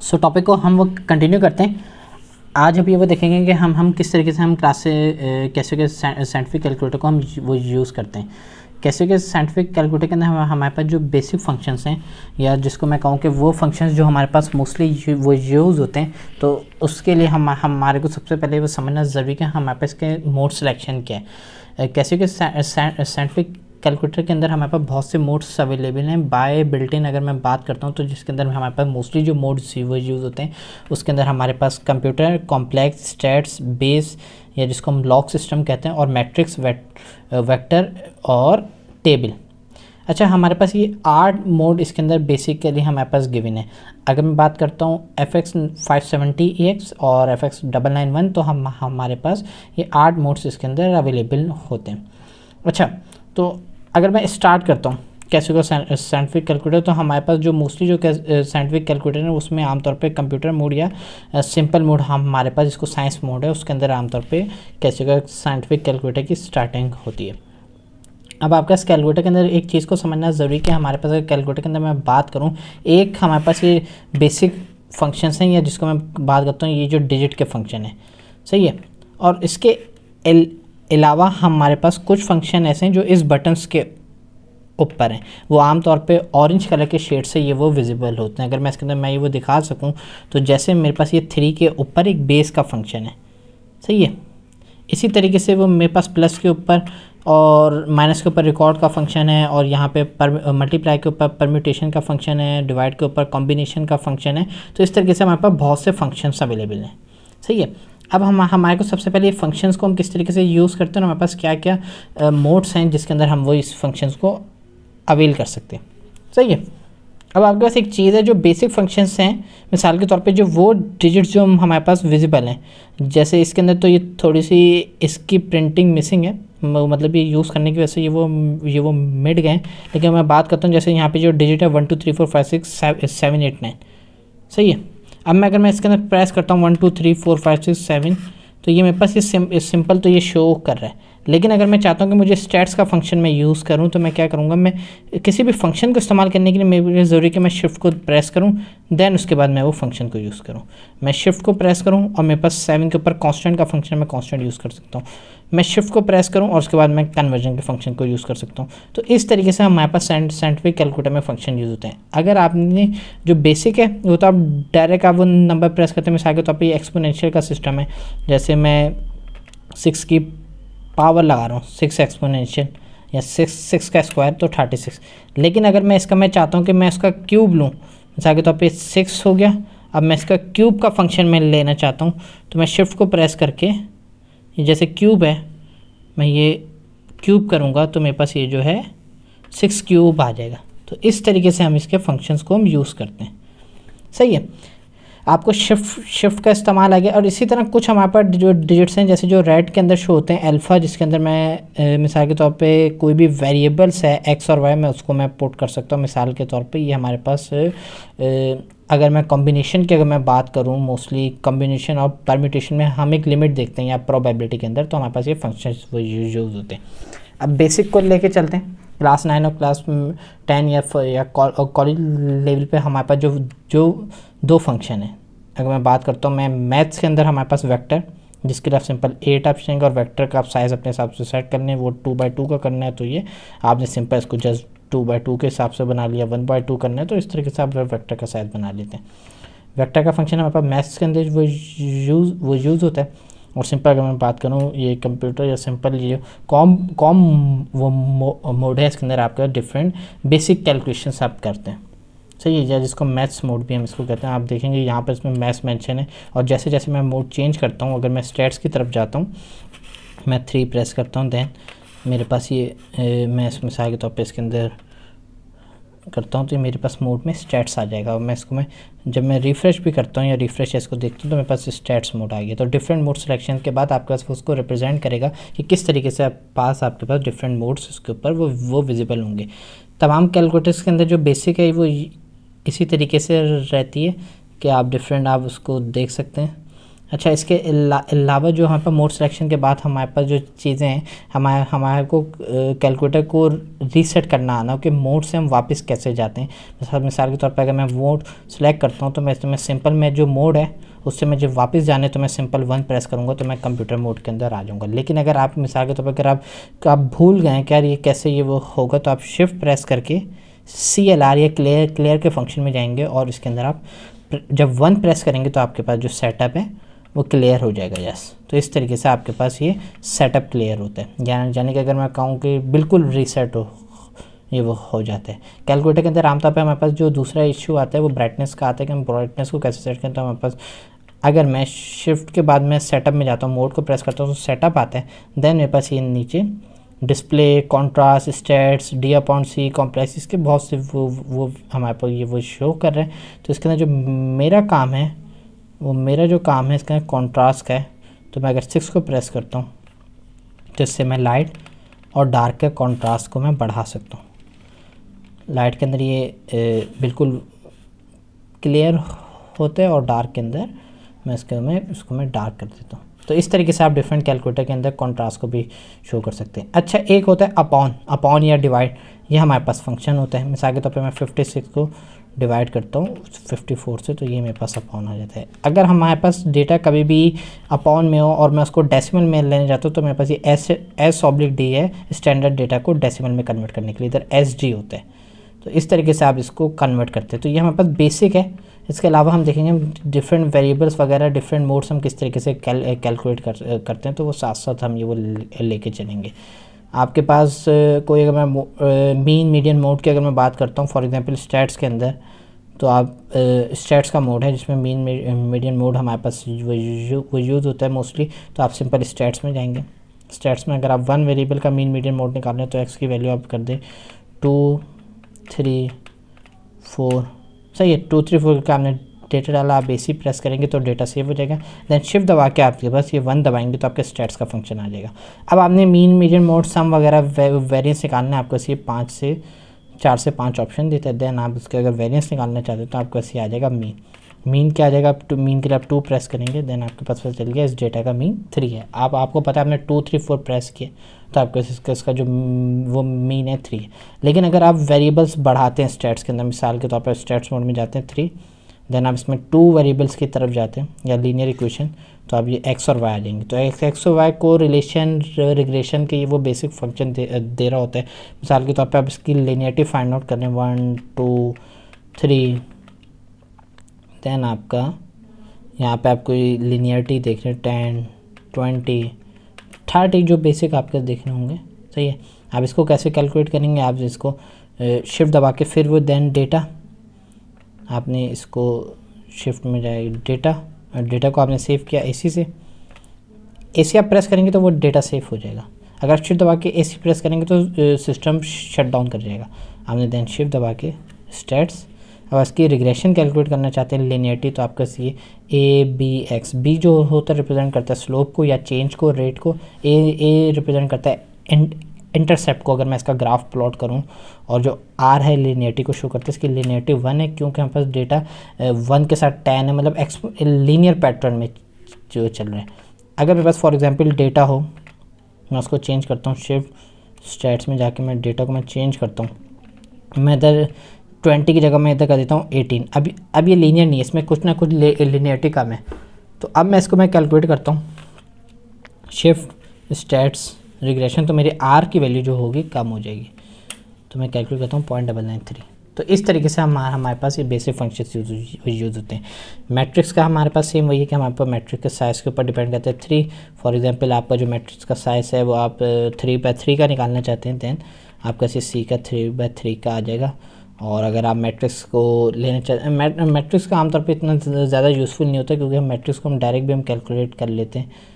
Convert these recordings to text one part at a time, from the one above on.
सो topic को हम वो कंटिन्यू करते हैं। आज अभी वो देखेंगे कि हम किस तरीके से हम क्लास से कैसे के साइंटिफिक कैलकुलेटर को हम वो यूज़ करते हैं। कैसे के साइंटिफिक कैलकुलेटर के अंदर हमारे पास जो बेसिक फंक्शंस हैं, या जिसको मैं कहूँ कि वो फंक्शंस जो हमारे पास मोस्टली वो यूज़ होते हैं, तो उसके लिए हमारे को सबसे पहले वो समझना ज़रूरी है कि हमारे पास इसके मोड सिलेक्शन क्या है। कैसे के साइंटिफिक कैलकुलेटर के अंदर हमारे पास बहुत से मोड्स अवेलेबल हैं बाय बिल्ट इन। अगर मैं बात करता हूँ तो जिसके अंदर हमारे पास मोस्टली जो मोड्स वो यूज़ होते हैं, उसके अंदर हमारे पास कंप्यूटर, कॉम्प्लेक्स, स्टैट्स, बेस या जिसको हम लॉग सिस्टम कहते हैं, और मैट्रिक्स, वेक्टर और टेबल। अच्छा, हमारे पास ये 8 मोड इसके अंदर बेसिकली हमारे पास गिवन है। अगर मैं बात करता हूँ FX 570EX और FX 991, तो हमारे पास ये 8 मोड्स इसके अंदर अवेलेबल होते हैं। अच्छा, तो अगर मैं स्टार्ट करता हूँ कैसे को साइंटिफिक कैलकुलेटर, तो हमारे पास जो मोस्टली जो साइंटिफिक कैलकुलेटर है उसमें आमतौर पे कंप्यूटर मोड या सिंपल मोड हमारे पास जिसको साइंस मोड है, उसके अंदर आमतौर पे कैसे का साइंटिफिक कैलकुलेटर की स्टार्टिंग होती है। अब आपका इस कैलकुलेटर के अंदर एक चीज़ को समझना ज़रूरी कि हमारे पास अगर कैलकुलेटर के अंदर मैं बात करूँ, एक हमारे पास ये बेसिक फंक्शंस हैं, या जिसको मैं बात करता हूँ ये जो डिजिट के फंक्शन है, सही है। और इसके अलावा हमारे पास कुछ फंक्शन ऐसे हैं जो इस बटन्स के ऊपर हैं, वो आमतौर पे ऑरेंज कलर के शेड से ये वो विजिबल होते हैं। अगर मैं इसके अंदर मैं ये वो दिखा सकूं, तो जैसे मेरे पास ये 3 के ऊपर एक बेस का फंक्शन है, सही है। इसी तरीके से वो मेरे पास प्लस के ऊपर और माइनस के ऊपर रिकॉर्ड का फंक्शन है, और यहाँ पे मल्टीप्लाई के ऊपर परम्यूटेशन का फंक्शन है, डिवाइड के ऊपर कॉम्बिनेशन का फंक्शन है। तो इस तरीके से हमारे पास बहुत से फंक्शंस अवेलेबल हैं, सही है। अब हमारे को सबसे पहले ये फंक्शंस को हम किस तरीके से यूज़ करते हैं, हमारे पास क्या क्या मोड्स हैं जिसके अंदर हम वो इस फंक्शंस को अवेल कर सकते हैं, सही है। अब आपके पास एक चीज़ है जो बेसिक फंक्शंस हैं, मिसाल के तौर पे जो वो डिजिट्स जो हमारे पास विजिबल हैं, जैसे इसके अंदर तो ये थोड़ी सी इसकी प्रिंटिंग मिसिंग है, मतलब ये यूज़ करने की वजह से ये वो मिट गए। लेकिन मैं बात करता हूँ जैसे यहाँ पे जो डिजिट है 1 2 3 4 5 6 7 8 9, सही है। अब अगर मैं इसके अंदर प्रेस करता हूँ 1 2 3 4 5 6 7, तो ये मेरे पास ये सिंपल तो ये शो कर रहा है। लेकिन अगर मैं चाहता हूँ कि मुझे स्टैट्स का फंक्शन मैं यूज़ करूँ, तो मैं क्या करूँगा, मैं किसी भी फंक्शन को इस्तेमाल करने के लिए मेरे ज़रूरी कि मैं शिफ्ट को प्रेस करूँ, देन उसके बाद मैं वो फंक्शन को यूज़ करूँ। मैं शिफ्ट को प्रेस करूँ और मेरे पास 7 के ऊपर कांस्टेंट का फंक्शन, मैं कांस्टेंट यूज़ कर सकता हूँ। मैं शिफ्ट को प्रेस करूँ और उसके बाद मैं कन्वर्जन के फंक्शन को यूज़ कर सकता हूँ। तो इस तरीके से हमारे पास साइंटिफिक कैलकुलेटर में फंक्शन यूज़ होते हैं। अगर आपने जो बेसिक है वो तो आप डायरेक्ट आप वो नंबर प्रेस करते हैं, मिसाल के तौर पर एक्सपोनेंशियल का सिस्टम है, जैसे मैं 6 की पावर लगा रहा हूँ, 6 एक्सपोनेंशियल या 6 का स्क्वायर तो 36। लेकिन अगर मैं चाहता हूँ कि मैं इसका क्यूब लूँ, मिसाल के तौर पे 6 हो गया, अब मैं इसका क्यूब का फंक्शन मैं लेना चाहता हूँ, तो मैं शिफ्ट को प्रेस करके ये जैसे क्यूब है, मैं ये क्यूब करूँगा तो मेरे पास ये जो है 6 क्यूब आ जाएगा। तो इस तरीके से हम इसके फंक्शंस को हम यूज़ करते हैं, सही है। आपको शिफ्ट का इस्तेमाल आ गया। और इसी तरह कुछ हमारे पास जो डिजिट्स हैं, जैसे जो रेड के अंदर शो होते हैं अल्फ़ा, जिसके अंदर मैं मिसाल के तौर पे कोई भी वेरिएबल्स है एक्स और वाई, मैं उसको मैं पुट कर सकता हूँ। मिसाल के तौर पे ये हमारे पास अगर मैं कॉम्बिनेशन की अगर मैं बात करूँ, मोस्टली कॉम्बिनेशन और परम्यूटेशन में हम एक लिमिट देखते हैं या प्रोबेबिलिटी के अंदर, तो हमारे पास ये फंक्शंस वो यूज़ होते हैं। अब बेसिक को लेके चलते हैं। क्लास 9 और क्लास 10 या कॉलेज लेवल पे हमारे पास जो 2 फंक्शन है। अगर मैं बात करता हूँ मैं मैथ्स के अंदर, हमारे पास वेक्टर, जिसके लिए आप सिंपल 8 आप चाहिए, और वेक्टर का आप साइज़ अपने हिसाब से सेट करने हैं, वो 2x2 का करना है, तो ये आपने सिंपल इसको जस्ट 2x2 के हिसाब से बना लिया। 1x2 करना है तो इस तरीके से आप वेक्टर का साइज़ बना लेते हैं। वेक्टर का फंक्शन हमारे पास मैथ्स के अंदर वो यूज़ होता है। और सिंपल अगर मैं बात करूँ ये कंप्यूटर या सिंपल ये कॉम वो मोड है, इसके अंदर आपका डिफरेंट बेसिक कैलकुलेशंस आप करते हैं, सही है, या जिसको मैथ्स मोड भी हम इसको कहते हैं। आप देखेंगे यहाँ पर इसमें मैथ्स मेंशन है, और जैसे जैसे मैं मोड चेंज करता हूँ, अगर मैं स्टैट्स की तरफ जाता हूँ, मैं 3 प्रेस करता हूँ, देन मेरे पास ये मैं इस मिसाल के तौर पे इसके अंदर करता हूँ, तो मेरे पास मोड में स्टैट्स आ जाएगा। और मैं इसको जब मैं रिफ़्रेश भी करता हूँ या रिफ़्रेश इसको देखता हूँ, तो मेरे पास स्टैट्स मोड आ गया। तो डिफरेंट मोड सिलेक्शन के बाद आपके पास उसको रिप्रेजेंट करेगा कि किस तरीके से आपके पास डिफरेंट मोड्स उसके ऊपर वो विजिबल होंगे। तमाम कैलकुलेटर्स के अंदर जो बेसिक है वो इसी तरीके से रहती है कि आप डिफरेंट आप उसको देख सकते हैं। अच्छा, इसके अलावा जो हमारे पास मोड सिलेक्शन के बाद हमारे पास जो चीज़ें हैं, हमारे को कैलकुलेटर को रीसेट करना आना कि मोड से हम वापस कैसे जाते हैं। मिसाल के तौर पर अगर मैं मोड सेलेक्ट करता हूँ तो मैं सिंपल में जो मोड है उससे मैं जब वापस जाने तो मैं सिंपल 1 प्रेस करूँगा तो मैं कंप्यूटर मोड के अंदर आ जाऊँगा। लेकिन अगर आप मिसाल के तौर पर अगर आप भूल गए कि यार ये कैसे ये वो होगा, तो आप शिफ्ट प्रेस करके CLR या क्लियर के फंक्शन में जाएंगे और इसके अंदर आप जब 1 प्रेस करेंगे तो आपके पास जो सेटअप है वो क्लियर हो जाएगा। यस, तो इस तरीके से आपके पास ये सेटअप क्लियर होता है। यानी कि अगर मैं कहूँ कि बिल्कुल रीसेट हो, ये वो हो जाता है। कैलकुलेटर के अंदर आमतौर पे हमारे पास जो दूसरा इश्यू आता है वो ब्राइटनेस का आता है कि हम ब्राइटनेस को कैसे सेट करें। तो हमारे पास अगर मैं शिफ्ट के बाद मैं सेटअप में जाता हूँ, मोड को प्रेस करता हूँ तो सेटअप आता है। देन मेरे पास ये नीचे display, contrast, states, D/C, complex, इसके बहुत से वो हमारे पास ये वो शो कर रहे हैं। तो इसके अंदर जो मेरा काम है मेरा जो काम है इसका कॉन्ट्रास्ट का है। तो मैं अगर 6 को प्रेस करता हूँ तो इससे मैं लाइट और डार्क के कॉन्ट्रास्ट को मैं बढ़ा सकता हूँ। लाइट के अंदर ये बिल्कुल क्लियर होता है और डार्क के अंदर मैं इसको मैं डार्क कर देता हूँ। तो इस तरीके से आप डिफरेंट कैलकुलेटर के अंदर कॉन्ट्रास्ट को भी शो कर सकते हैं। अच्छा, एक होता है अपॉन या डिवाइड, ये हमारे पास फंक्शन होता है। मिसाल के तौर पे मैं 56 को डिवाइड करता हूँ 54 से तो ये मेरे पास अपॉन आ जाता है। अगर हमारे पास डेटा कभी भी अपॉन में हो और मैं उसको डेसिमल में लेने जाता हूँ तो मेरे पास ये S/D है, स्टैंडर्ड डेटा को डेसिमल में कन्वर्ट करने के लिए, इधर SG होता है। तो इस तरीके से आप इसको कन्वर्ट करते हैं। तो ये हमारे पास बेसिक है। इसके अलावा हम देखेंगे डिफरेंट वेरिएबल्स वगैरह, डिफरेंट मोड्स हम किस तरीके से कैलकुलेट करते हैं, तो वो साथ साथ हम ये वो लेके चलेंगे। आपके पास कोई अगर मैं मीन मीडियन मोड की अगर मैं बात करता हूँ, फॉर एग्जांपल स्टैट्स के अंदर, तो आप स्टैट्स का मोड है जिसमें मीन मीडियन मोड हमारे पास वो यूज़ होता है मोस्टली। तो आप सिंपल स्टैट्स में जाएंगे। स्टैट्स में अगर आप 1 वेरिएबल का मीन मीडियन मोड निकाल रहे हैं तो एक्स की वैल्यू आप कर दें 2 3 4, सही है। 2 3 4 का आपने डेटा डाला, आप AC प्रेस करेंगे तो डेटा सेव हो जाएगा। देन शिफ्ट दबा के आपके पास ये 1 दबाएंगे तो आपके स्टैट्स का फंक्शन आ जाएगा। अब आपने मीन मीडियन मोड सम वगैरह वेरिएंस निकालना है, आपको ये 4 से 5 ऑप्शन देता है। देन आप इसके अगर वेरिएंस निकालना चाहते हो तो आपको ऐसे आ जाएगा मीन क्या आ जाएगा। मीन के लिए आप 2 प्रेस करेंगे, देन आपके पास पता चल गया इस डेटा का मीन 3 है। आपको पता है आपने 2 3 4 प्रेस किए तो आपको इसका जो वो मीन है 3 है। लेकिन अगर आप वेरिएबल्स बढ़ाते हैं स्टैट्स के अंदर, मिसाल के तौर पर स्टैट्स मोड में जाते हैं 3, देन आप इसमें 2 वेरिएबल्स की तरफ जाते हैं या लीनियर इक्वेशन, तो आप ये x और y आ जाएंगे। तो x और y को रिग्रेशन के ये वो बेसिक फंक्शन दे रहा होता है। मिसाल के तौर पे आप इसकी लीनियरिटी फाइंड आउट करें 1 2 3, देन आपका यहाँ पे आपको लीनियरिटी देख रहे हैं 10 20 30 जो बेसिक आपके देखने होंगे, सही है। आप इसको कैसे कैलकुलेट करेंगे, आप इसको शिफ्ट दबा के फिर वो देन डेटा, आपने इसको शिफ्ट में जाए डेटा को आपने सेव किया AC से। AC आप प्रेस करेंगे तो वो डेटा सेव हो जाएगा। अगर शिफ्ट दबा के AC प्रेस करेंगे तो सिस्टम शट डाउन कर जाएगा। आपने देन शिफ्ट दबा के स्टैट्स, अब इसकी रिग्रेशन कैलकुलेट करना चाहते हैं लिनियरिटी, तो आपका ये ABX, B जो होता है रिप्रेजेंट करता है स्लोप को या चेंज को, रेट को, A रिप्रेजेंट करता है इंटरसेप्ट को। अगर मैं इसका ग्राफ प्लॉट करूं और जो R है लिनियरिटी को शो करता है, इसकी लिनियरिटी 1 है क्योंकि हमारे पास डेटा 1 के साथ 10 है, मतलब लीनियर पैटर्न में जो चल रहा है। अगर मेरे पास फॉर एग्जांपल डेटा हो, मैं उसको चेंज करता हूँ, शिफ्ट स्टैट्स में जाके मैं डेटा को मैं चेंज करता हूँ। मैं इधर 20 की जगह मैं इधर कर देता हूँ 18। अब ये लीनियर नहीं है, इसमें कुछ ना कुछ लीनियरिटी कम है। तो अब मैं इसको मैं कैलकुलेट करता हूँ, शिफ्ट स्टैट्स रिग्रेशन, तो मेरी R की वैल्यू जो होगी कम हो जाएगी। तो मैं कैलकुलेट करता हूँ 0.993। तो इस तरीके से हमारे पास ये बेसिक फंक्शंस यूज़ होते हैं। मैट्रिक्स का हमारे पास सेम वही है कि हमारे पास मैट्रिक्स के साइज़ के ऊपर डिपेंड करता है 3। फॉर एग्जांपल आपका जो मैट्रिक्स का साइज़ है वो आप 3/3 का निकालना चाहते हैं, दैन आपका C का 3/3 का आ जाएगा। और अगर आप मैट्रिक्स को लेना चाहते हैं, मैट्रिक्स का आमतौर पर इतना ज़्यादा यूज़फुल नहीं होता क्योंकि हम मैट्रिक्स को हम डायरेक्ट भी हम कैलकुलेट कर लेते हैं।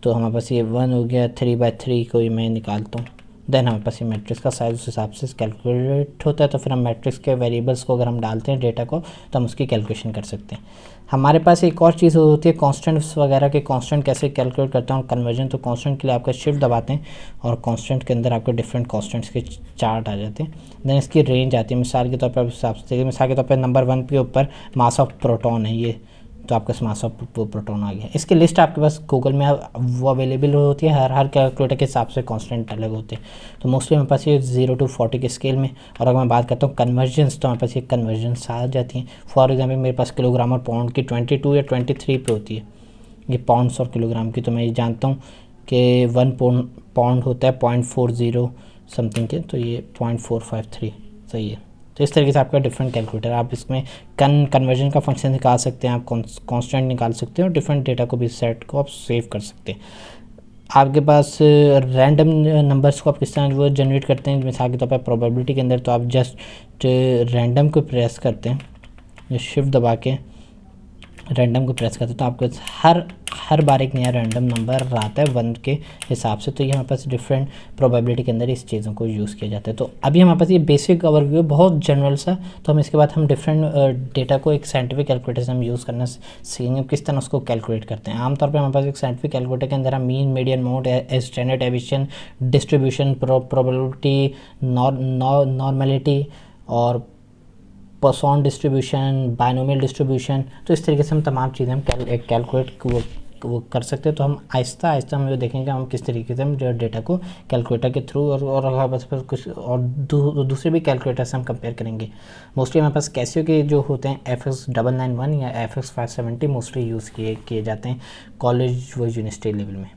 तो हमारे पास ये 1 हो गया, 3/3 को मैं निकालता हूँ, देन हमारे पास ये मैट्रिक्स का साइज़ उस हिसाब से कैलकुलेट होता है। तो फिर हम मैट्रिक्स के वेरिएबल्स को अगर हम डालते हैं डेटा को तो हम उसकी कैलकुलेशन कर सकते हैं। हमारे पास एक और चीज़ होती है कॉन्स्टेंट्स वगैरह के, कॉन्स्टेंट कैसे कैलकुलेट करते हैं और कन्वर्जन। तो कॉन्स्टेंट के लिए आपका शिफ्ट दबाते हैं और कॉन्स्टेंट के अंदर आपको डिफरेंट कॉन्स्टेंट्स के चार्ट आ जाते हैं। देन इसकी रेंज आती है, मिसाल के तौर पर हिसाब से, मिसाल के तौर पर नंबर 1 के ऊपर मास ऑफ प्रोटॉन है ये, तो आपका स्मार्ट ऑफ प्रोटॉन आ गया। इसकी लिस्ट आपके पास गूगल में वो अवेलेबल होती है, हर कैलकुलेटर के हिसाब से कॉन्स्टेंट अलग होते हैं। तो मोस्टली हमारे पास ये 0 to 40 के स्केल में। और अगर मैं बात करता हूँ कन्वर्जन्स, तो हमारे पास ये कन्वर्जन्स आ जाती हैं। फॉर एग्जाम्पल मेरे पास किलोग्राम और पाउंड की 22 या 23 पे होती है, ये पाउंड्स और किलोग्राम की। तो मैं ये जानता हूँ कि 1 पाउंड होता है 0.40 समथिंग के, तो ये 0.453 सही है। तो इस तरीके से आपका डिफरेंट कैलकुलेटर, आप इसमें कन्वर्जन का फंक्शन निकाल सकते हैं, आप कांस्टेंट निकाल सकते हैं और डिफरेंट डेटा को भी सेट को आप सेव कर सकते हैं। आपके पास रैंडम नंबर्स को आप किस तरह वो जनरेट करते हैं, मिसाल के तौर पर प्रोबेबिलिटी के अंदर, तो आप जस्ट रैंडम को प्रेस करते हैं, शिफ्ट दबा के रैंडम को प्रेस करते हैं, तो आपके पास हर बार एक नया रैंडम नंबर आता है 1 के हिसाब से। तो ये हमारे पास डिफरेंट प्रोबेबिलिटी के अंदर इस चीज़ों को यूज़ किया जाता है। तो अभी हमारे पास ये बेसिक ओवरव्यू बहुत जनरल सा। तो हम इसके बाद हम डिफरेंट डेटा को एक साइंटिफिक कैलकुलेटर से हम यूज़ करना सीखेंगे, किस तरह उसको कैलकुलेट करते हैं। आमतौर पर हमारे पास एक साइंटिफिक कैलकुलेटर के अंदर हम mean, median, mode, standard deviation, distribution, probability, normality और पॉसॉन डिस्ट्रीब्यूशन, बाइनोमियल डिस्ट्रीब्यूशन, तो इस तरीके से हम तमाम चीज़ें हम कैलकुलेट वो कर सकते हैं। तो हम आहिस्ता आहिस्ता हम ये देखेंगे हम किस तरीके से हम जो डेटा को कैलकुलेटर के थ्रू और हमारे पास कुछ और दूसरे भी कैलकुलेटर से हम कंपेयर करेंगे। मोस्टली हमारे पास कैसियो के जो होते हैं FX991 या FX570 मोस्टली यूज़ किए जाते हैं कॉलेज व यूनिवर्सिटी लेवल में।